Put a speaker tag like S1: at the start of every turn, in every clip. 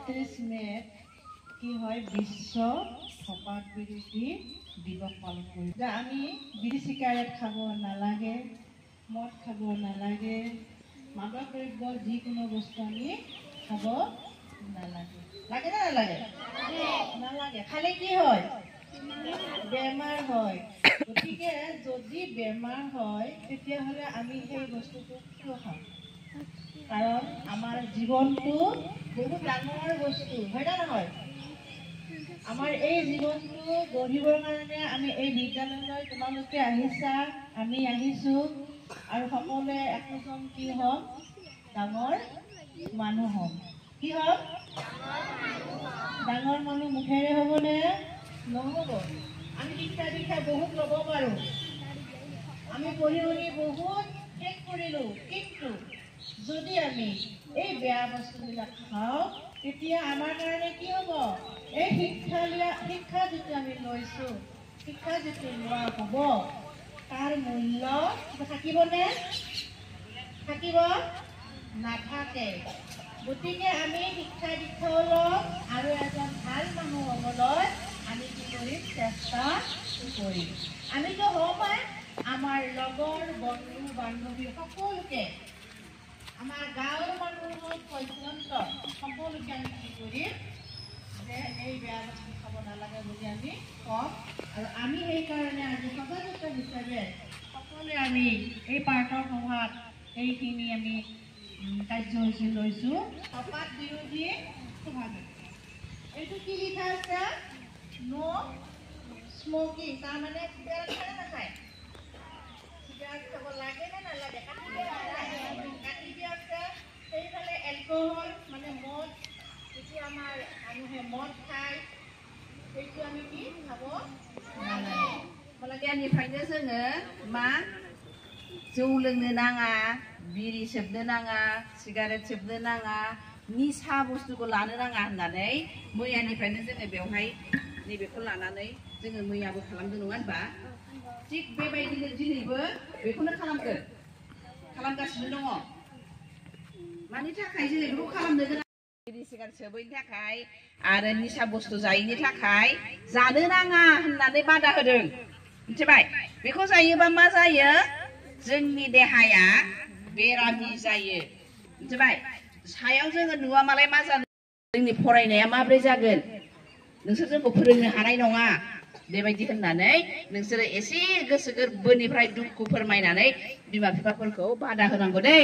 S1: 31 মে'ত কি হয় বিশ্ব ধঁপাত বিৰোধী দিৱস পালন কৰি যে আমি বিড়ি চিগাৰেট খাব নালাগে, মদ খাব নালাগে, মাদক দ্ৰব্য যিকোনো বস্তু আমি খাব নালাগে। লাগে না নালাগে? নালাগে। খালে কি হয়? বেমাৰ হয়। গতিকে যদি বেমাৰ হয় তেতিয়াহ'লে আমি সেই বস্তুটো কিয় খাওঁ? কাৰণ আমাৰ জীৱনটো বহুত ডাঙৰ বস্তু, হয় না নহয়? আমাৰ এই জীৱনটো গঢ়িবৰ কাৰণে আমি এই বিদ্যালয়লৈ তোমালোকে আহিছা, আমি আহিছোঁ, আৰু সকলোৱে একোজন কি হ'ম? ডাঙৰ মানুহ হ'ম। কি হ'ম? ডাঙৰ মানুহ মুখেৰে হ'বনে? নহ'ব। আমি শিক্ষা দীক্ষা বহুত ল'ব পাৰোঁ, আমি পঢ়ি শুনি বহুত শেষ কৰিলোঁ, কিন্তু যদি আমি এই বেয়া বস্তুবিলাক খাওঁ তেতিয়া আমাৰ কাৰণে কি হ'ব? এই শিক্ষা যিটো আমি লৈছোঁ, শিক্ষা যিটো লোৱা হ'ব তাৰ মূল্য থাকিবনে? থাকিব? নাথাকে। গতিকে আমি শিক্ষা দীক্ষাও ল'ম আৰু এজন ভাল মানুহ হ'বলৈ আমি কি কৰিম? চেষ্টা কৰিম। আমিতো হ'ম আমাৰ লগৰ বন্ধু বান্ধৱী সকলোকে, আমাৰ গাঁৱৰ মানুহৰ পৰ্যন্ত সকলোকে আমি কি কৰিম? যে এই বেয়া বস্তু খাব নালাগে বুলি আমি ক'ম। আৰু আমি সেইকাৰণে আজি সজাগতা হিচাপে সকলোৱে আমি এই প্ৰাৰ্থনা সভাত এইখিনি আমি কাৰ্যসূচী লৈছোঁ। ধঁপাত বিৰোধী শোভাযাত্ৰা। এইটো কি লিখা আছে? নো স্মকিং। তাৰমানে চিগাৰেট খায় নাখায়? চিগাৰেট খাব লাগে নে নালাগে? কাটি দিয়া আছে। সেইফালে এলকহল মানে মদ, যিটো আমাৰ মানুহে মদ খায়, সেইটো আমি কি খাব নালাগে।
S2: Kalianiफ्रायनो जोङो मा जौ लोंनो नाङा, बिरि सोबनो नाङा, सिगारेट सोबनो नाङा, निसा बुस्थुखौ लानो नाङा होननानै मैयानिफ्रायनो जोङो बेवहाय नैबेखौ लानानै जोङो मैयाबो खालामदों नङा होनबा? थिग बेबायदिनो दिनैबो बेखौनो खालामगासिनो दङ। मानि थाखाय जोङो बेखौ खालामनो गोनां? बिरि सिगारेट सोबैनि थाखाय आरो निसा बुस्थु जायैनि थाखाय जानो नाङा होननानै बादा होदों। मिथिबाय? बेखौ जायोबा मा जायो? जोंनि देहाया बेरामि जायो। मिथिबाय? सायाव जोङो नुवा मालाय मा जानो? जोंनि फरायनाया माब्रै जागोन? नोंसोर जोंखौ फोरोंनो हानाय नङा। बेबायदि होननानै नोंसोरो एसे गोसो गोरबोनिफ्राय दुखु फोरमायनानै बिमा बिफाफोरखौ बादा होनांगौ दै।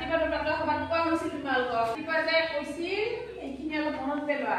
S3: ৰাতিপুৱা সভাত কোৱা হৈছিল তোমালোকক, ৰাতিপুৱা যে কৈছিল এইখিনি অলপ মনত পেলোৱা।